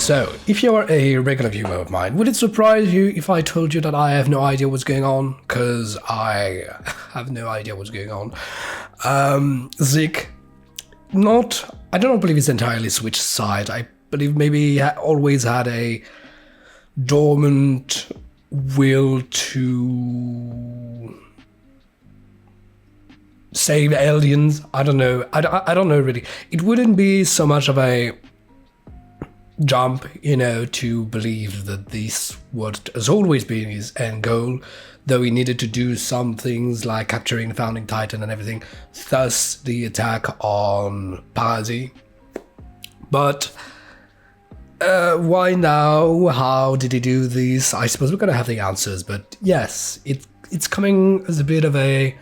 So, if you're a regular viewer of mine, would it surprise you if I told you that I have no idea what's going on? Because I have no idea what's going on. Zik, I don't believe he's entirely switched side. I believe maybe he always had a dormant will to save aliens. I don't know. I don't know really. It wouldn't be so much of a jump, to believe that this what has always been his end goal, though he needed to do some things like capturing the founding titan and everything, thus the attack on Paradis. But why now? How did he do this? I suppose we're gonna have the answers, but yes, it's coming as a bit of a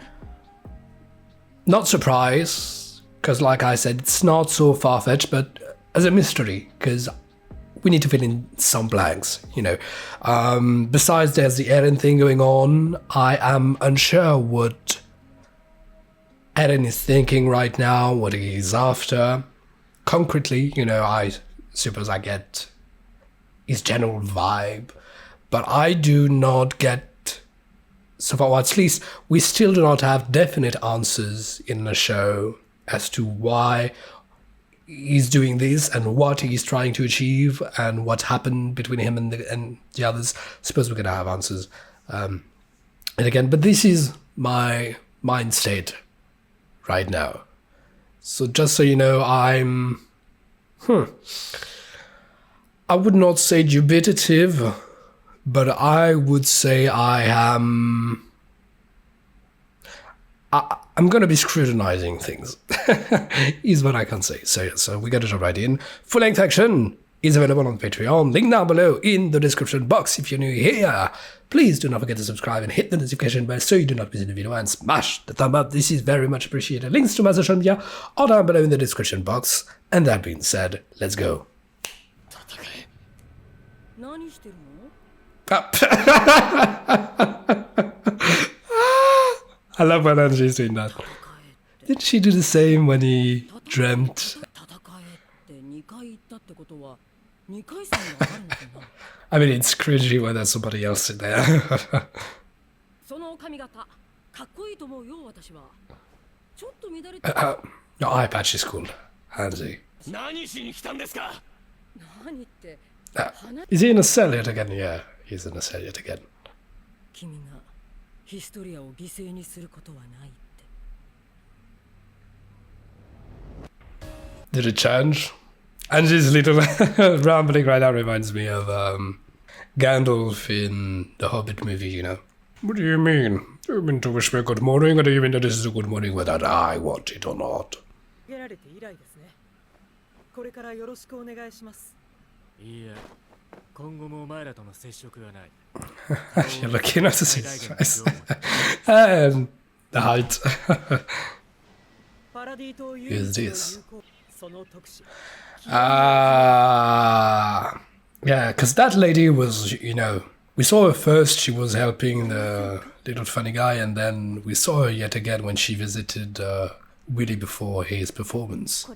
not surprise, because like I said, it's not so far-fetched, but as a mystery, because we need to fill in some blanks, Besides, there's the Eren thing going on. I am unsure what Eren is thinking right now, what he's after. Concretely, I suppose I get his general vibe, but I do not get, so far, or at least we still do not have definite answers in the show as to why he's doing this and what he's trying to achieve and what happened between him and the others. Suppose we're gonna have answers. And again, but this is my mind state right now. So just so you know, I'm I would not say dubitative, but I would say I'm going to be scrutinizing things, is what I can say. So we got to jump right in. Full-length action is available on Patreon. Link down below in the description box. If you're new here, please do not forget to subscribe and hit the notification bell so you do not miss the video, and smash the thumb up. This is very much appreciated. Links to my social media are down below in the description box. And that being said, let's go. I love when Angie's doing that. Did she do the same when he dreamt? I mean, it's cringy when there's somebody else in there. Your eye patch is cool, Hansi. Is he in a cell yet again? Yeah, he's in a cell yet again. Did it change? Angie's little rambling right now reminds me of Gandalf in the Hobbit movie, What do you mean? Do you mean to wish me good morning, or do you mean that this is a good morning whether I want it or not? You're looking at his face. And the height. Who's this? Yeah, because that lady was, we saw her first, she was helping the little funny guy, and then we saw her yet again when she visited Willy before his performance.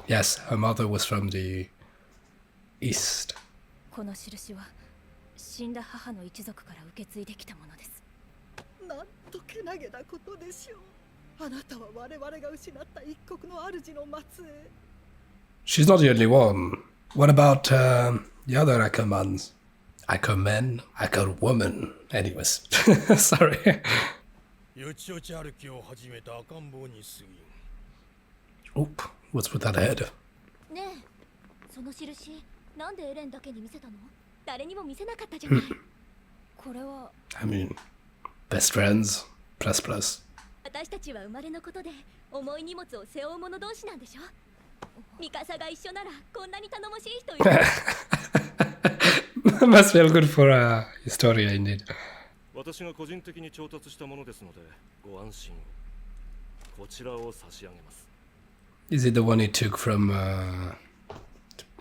Yes, her mother was from the East. She's not the only one. What about the other Ackermans? Ackerman? Ackerwoman. Anyways, sorry. Oop, what's with that head? I mean, best friends, plus. Must feel good for a historian indeed. Is it the one he took from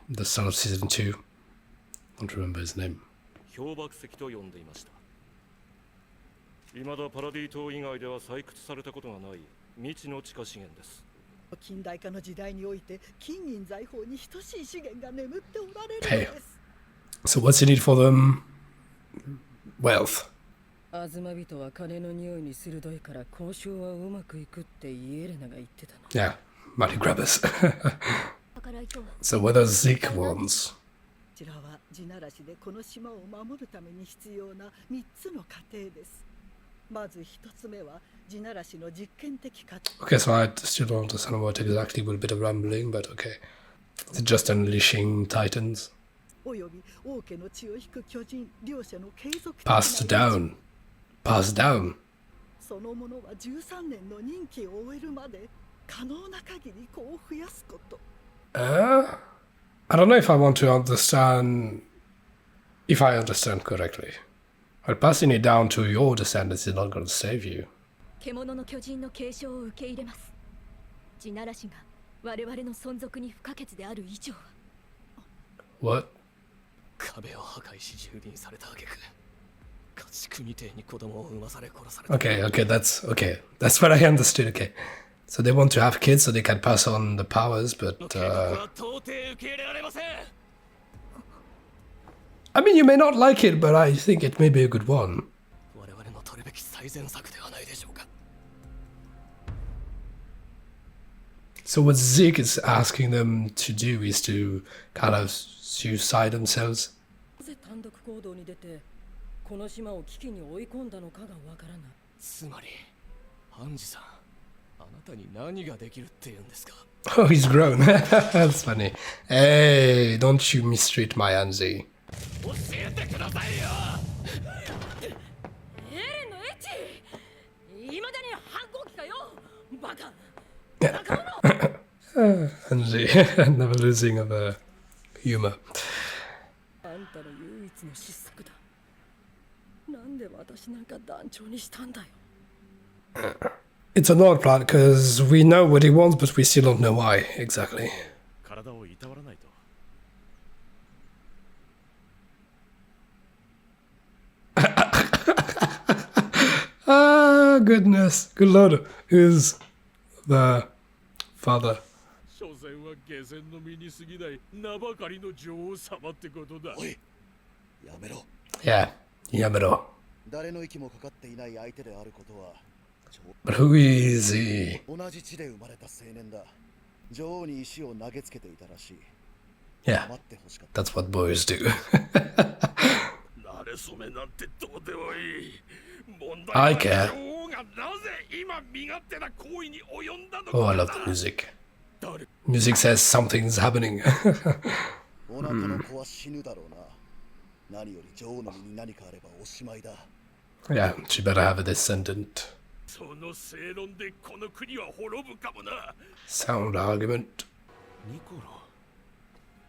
the start of season 2? I don't remember his name. 未だパラディ島以外では採掘されたことがない未知の地下資源です。近代化の時代において金銀財宝に等しい資源が眠っておられる Okay. のです。 So what's he need for them? Wealth. アズマビトは金の匂いに鋭いから交渉はうまくいくってイエレナが言ってたの。 Yeah, money grabbers. So what does Zeke wants? こちらは地ならしでこの島を守るために必要な3つの過程です。まず1つ目は地ならしの実験的過程。 Okay, so I still don't understand what exactly will be the rumbling, but okay. Is it just unleashing titans? および王家の血を引く巨人両者の継続的 Passed down. Passed down. そのものは13年の任期を終えるまで可能な限り子を増やすこと。 I don't know if I want to understand, if I understand correctly. Well, passing it down to your descendants is not going to save you. 獣の巨人の継承を受け入れます。地ならしが我々の存続に不可欠である以上は。 What? 壁を破壊し蹂躙された挙句家畜みてえに子供を産まされ殺された。 Okay, that's what I understood. Okay, so they want to have kids so they can pass on the powers, but 計画は到底受け入れられません。 I mean, you may not like it, but I think it may be a good one. 我々の取るべき最善策ではないでしょうか。 So what Zeke is asking them to do is to kind of suicide themselves. なぜ単独行動に出てこの島を危機に追い込んだのかがわからない。つまりハンジさん、あなたに何ができるって言うんですか。 Oh, he's grown. That's funny. Hey, don't you mistreat my Anzi. 教えてくださいよ。エレンのエッチ、いまだに反抗期かよ、バカ。 Anzi, never losing of humor. あんたの唯一の失策だ。なんで私なんか団長にしたんだよ。 It's an odd plan because we know what he wants, but we still don't know why exactly. 体をいたわらないと。 Ah, goodness. Good lord. Who's the father? 所詮は下船の身に過ぎない名ばかりの女王様ってことだ。おい、やめろ。 Yeah, Yamero. 誰の息もかかっていない相手であることは、 But who is he? 同じ地で生まれた青年だ。女王に石を投げつけていたらしい。 Yeah, 待ってほしかった。 that's what boys do. 慣れ初めなんてどうでもいい。問 I 題は care. 女王がなぜ今身勝手な行為に及んだの Oh, I か love だ。 the music. 誰 Music says something's happening. お腹の子は死ぬだろうな。何より女王の身に何かあればおしまいだ。 Yeah, she better have a descendant. その正論でこの国は滅ぶかもな。 Sound argument. ニコロ、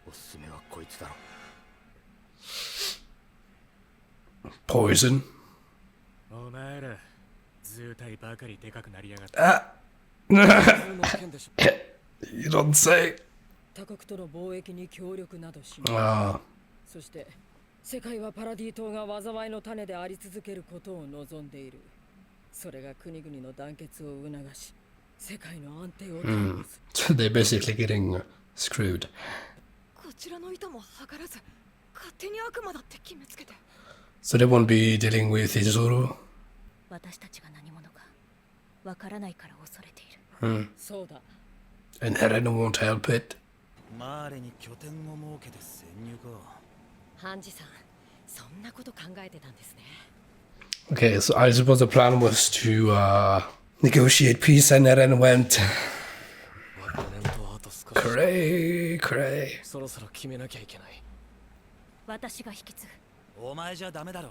おすすめはこいつだろ。 Poison. お前ら図体ばかりでかくなりやがった。 Ah. 普通の剣でしょ。 You don't say. 他国との貿易に協力などし、 Ah. そして世界はパラディ島が災いの種であり続けることを望んでいる。それが国々の団結を促し、世界の安定を保つ。 So they're basically getting screwed. こちらの意図も計らず勝手に悪魔だって決めつけて。 So they won't be dealing with Izuru. 私たちが何者かわからないから恐れている。そうだ。 And Helen won't help it. マーレに拠点を設けて潜入か。ハンジさん、そんなこと考えてたんですね。 Okay, so I suppose the plan was to negotiate peace, and Eren went 5年とあと少し。 cray, cray. そろそろ決めなきゃいけない。私が引き継ぐ。お前じゃダメだろ。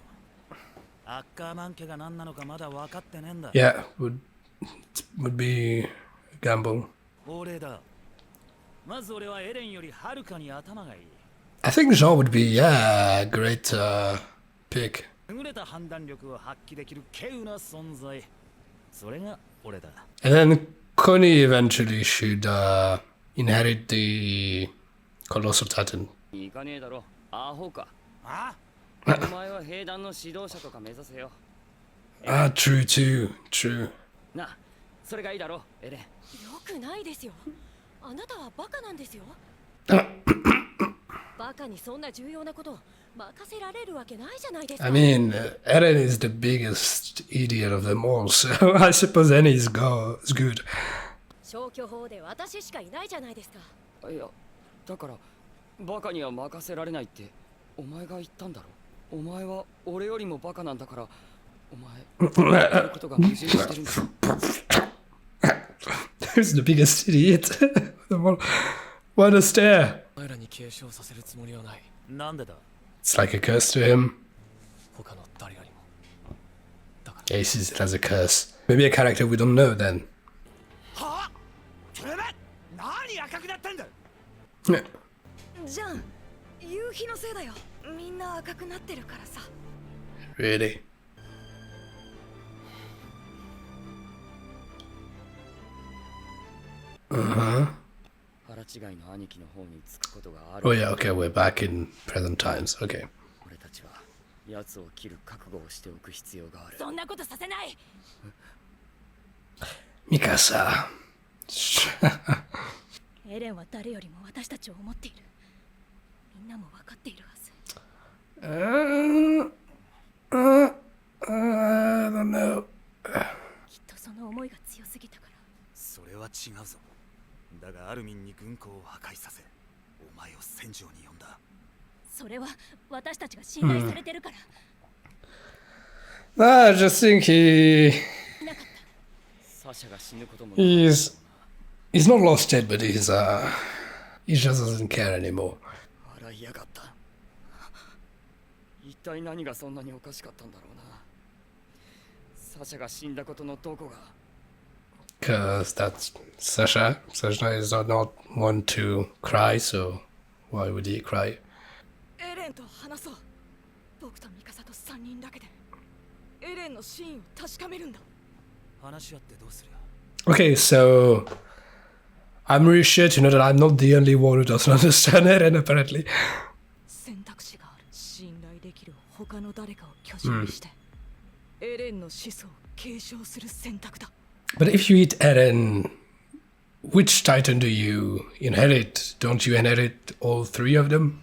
アッカーマン家が何なのかまだ分かってねえんだ。 Yeah, would be a gamble. 亡霊だ。まず俺はエレンよりはるかに頭がいい。 I think Jean would be, yeah, a great pick. 優れた判断力を発揮できる稀有な存在。それが俺だ。 And then Connie eventually should inherit the Colossal Titan. 行かねえだろ、アホか。あお前は兵団の指導者とか目指せよ。 Ah, true too, true. な、それがいいだろう、エレン。よくないですよ。あなたはバカなんですよ。バカにそんな重要なこと任せられるわけないじゃないですか。I mean, Eren is the biggest idiot of them all, so I suppose any is good. 消去法で私しかいないじゃないですか。いや、だからバカには任せられないってお前が言ったんだろ。お前は俺よりもバカなんだから、お前やることが矛盾してるんだ。Who's the biggest idiot? What a stare. お前らに継承させるつもりはない。なんでだ It's like a curse to him. 他の誰よりも。 Yeah, he sees it as a curse. Maybe a character we don't know then. はぁてめえ何赤くなったんだ Yeah. じゃん、夕日のせいだよ。みんな赤くなってるからさ。 Really? Uh-huh. 腹違いの兄貴の方につくことがある。 Oh yeah, okay, we're back in present times. Okay. 俺たちは奴を切る覚悟をしておく必要がある。そんなことさせない。 Mikasa. エレンは誰よりも私たちを思っている。みんなも分かっているはず。I don't know. きっとその思いが強すぎたから。それは違うぞ。だがアルミンに軍港を破壊させお前を戦場に呼んだ。それは私たちが信頼されてるから。I just think サシャが死ぬことも he's not lost yet, but he just doesn't care anymore. 笑いやがった。一体何がそんなにおかしかったんだろうな。サシャが死んだことのどこが。 Because that's Sasha. Sasha is not one to cry, so why would he cry? エレンと話そう。僕とミカサと3人だけでエレンの真意を確かめるんだ。話し合ってどうする Okay, so I'm really sure to know that I'm not the only one who doesn't understand Eren, apparently. 選択肢がある。信頼できる他の誰かを巨人にして、エレンの始祖を継承する選択だ。 But if you eat Eren, which Titan do you inherit? Don't you inherit all three of them?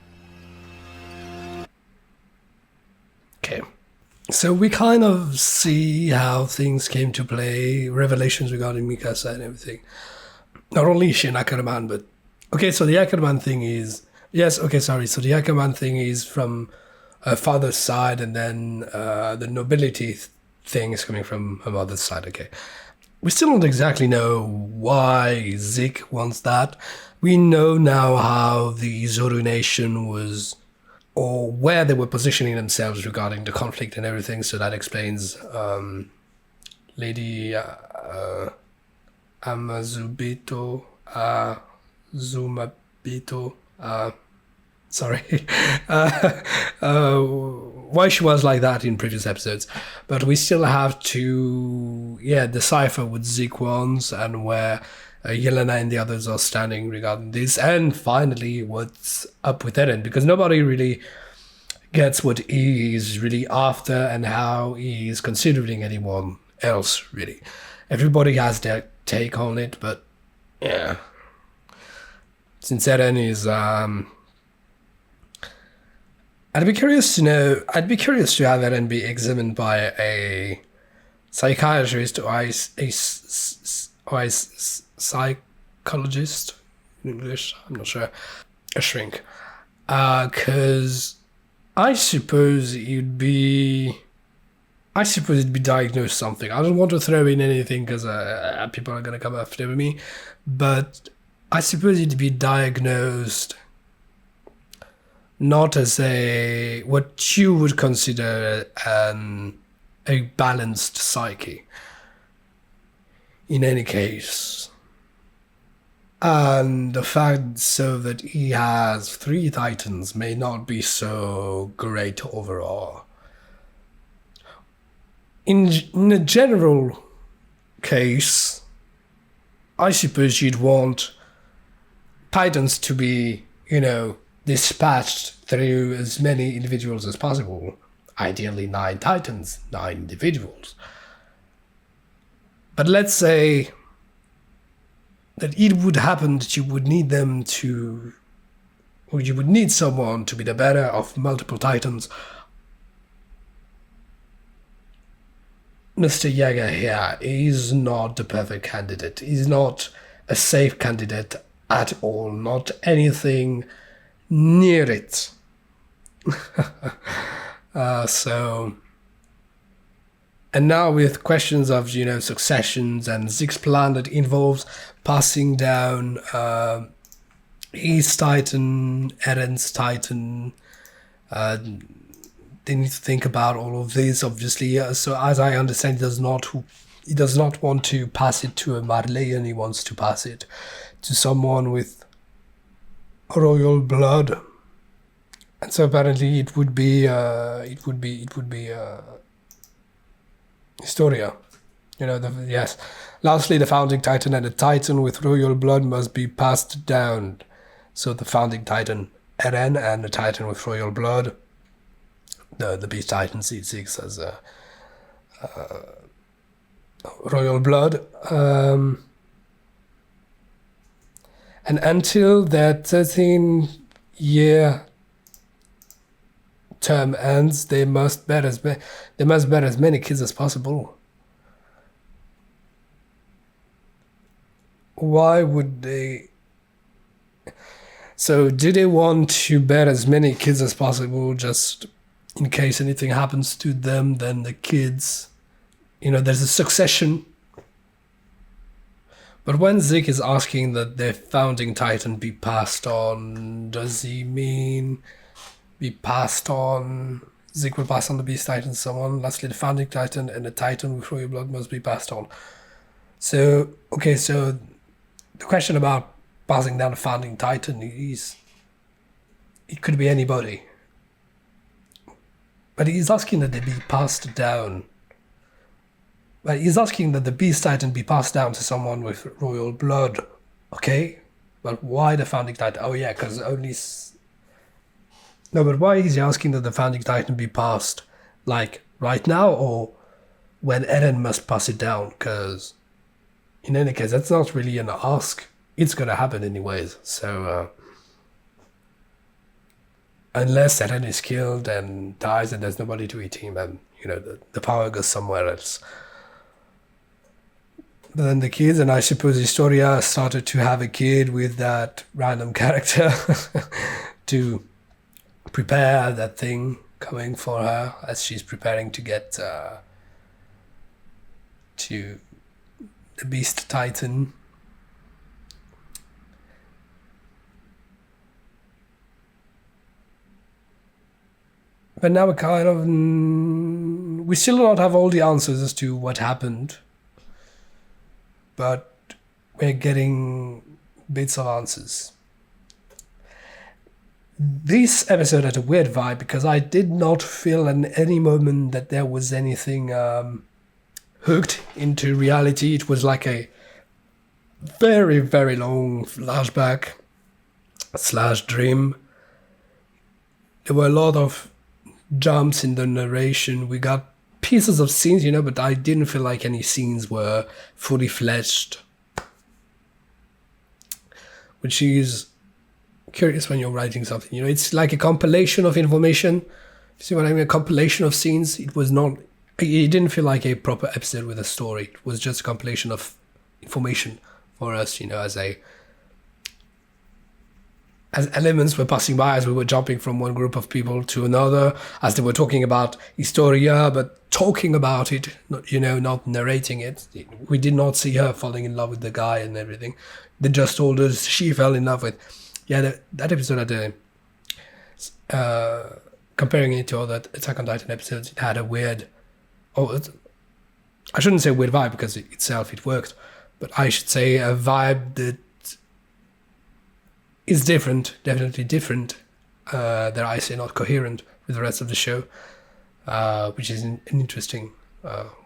Okay. So we kind of see how things came to play, revelations regarding Mikasa and everything. Not only Shin Ackerman, but... Okay, so the Ackerman thing is... Yes, okay, sorry. So the Ackerman thing is from her father's side, and then the nobility thing is coming from her mother's side, okay. We still don't exactly know why Zik wants that. We know now how the Zoru Nation was... or where they were positioning themselves regarding the conflict and everything, so that explains Lady Amazubito, Zumabito, sorry, why she was like that in previous episodes. But we still have to, decipher what Zeke wants and where Yelena and the others are standing regarding this, and finally what's up with Eren, because nobody really gets what he is really after and how he is considering anyone else, really. Everybody has their take on it, but yeah. Since Eren is... I'd be curious to have Eren be examined by a psychiatrist or a psychologist in English, I'm not sure, a shrink, because I suppose it'd be diagnosed something. I don't want to throw in anything because people are gonna come after me, but I suppose it'd be diagnosed not as what you would consider a balanced psyche. In any case, and the fact so that he has 3 titans may not be so great overall. In a general case, I suppose you'd want titans to be, dispatched through as many individuals as possible. Ideally 9 titans, 9 individuals. But let's say that it would happen that you would need them to, or you would need someone to be the bearer of multiple titans. Mr. Yeager here is not the perfect candidate. He's not a safe candidate at all. Not anything near it. And now with questions of, successions and Zeke's plan that involves passing down his Titan, Eren's Titan, they need to think about all of this, obviously. So as I understand, he does not want to pass it to a Marleyan. He wants to pass it to someone with royal blood. And so apparently it would be Historia. Yes. Lastly, the founding Titan and a Titan with royal blood must be passed down. So the founding Titan, Eren, and the Titan with royal blood. The Beast Titan C6 as royal blood. And until that 13-year term ends, they must bear as many kids as possible. Why would they? So do they want to bear as many kids as possible just in case anything happens to them? Then the kids, there's a succession. But when Zeke is asking that their founding Titan be passed on, does he mean be passed on? Zeke will pass on the Beast Titan to someone. Lastly, the founding Titan and the Titan with royal blood must be passed on. So, okay, so the question about passing down the founding Titan it could be anybody. But he's asking that they be passed down. But he's asking that the Beast Titan be passed down to someone with royal blood. Okay? But why the founding Titan? Oh yeah, because only... No, but why is he asking that the founding Titan be passed, like, right now, or when Eren must pass it down? Because, in any case, that's not really an ask. It's gonna happen anyways, so... unless Eren is killed and dies and there's nobody to eat him, and, the power goes somewhere else. But then the kids, and I suppose Historia started to have a kid with that random character to prepare that thing coming for her as she's preparing to get to the Beast Titan. But now we still don't have all the answers as to what happened. But we're getting bits of answers. This episode had a weird vibe because I did not feel in any moment that there was anything hooked into reality. It was like a very, very long flashback / dream. There were a lot of jumps in the narration. We got pieces of scenes, but I didn't feel like any scenes were fully fledged. Which is curious when you're writing something. It's like a compilation of information. See what I mean? A compilation of scenes. It didn't feel like a proper episode with a story. It was just a compilation of information for us, as elements were passing by, as we were jumping from one group of people to another, as they were talking about Historia, but talking about it, not narrating it. We did not see her falling in love with the guy and everything. They just told us she fell in love with. Yeah, that episode had comparing it to other Attack on Titan episodes, it had a weird... I shouldn't say weird vibe because it worked, but I should say a vibe that is different, definitely different, dare I say not coherent with the rest of the show, which is an interesting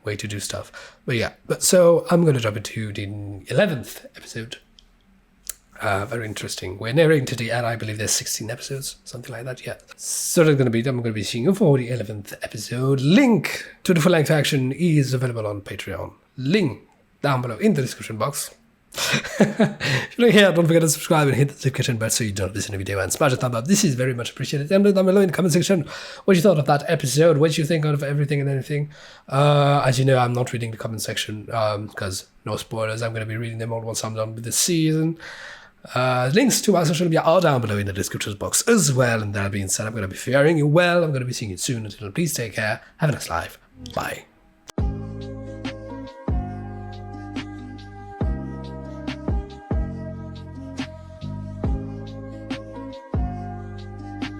way to do stuff. But yeah, so I'm going to jump into the 11th episode. Very interesting. We're nearing to the end. I believe there's 16 episodes, something like that, yeah. So I'm going to be seeing you for the 11th episode. Link to the full-length action is available on Patreon. Link down below in the description box. If you're here, don't forget to subscribe and hit the notification bell so you don't miss any video, and smash a thumb up. This is very much appreciated. And down below in the comment section what you thought of that episode, what you think out of everything and anything. As you know, I'm not reading the comment section because no spoilers. I'm going to be reading them all once I'm done with this season. Links to my social media are down below in the description box as well. And that being said, I'm going to be faring you well. I'm going to be seeing you soon. Until then, please take care. Have a nice life. Bye.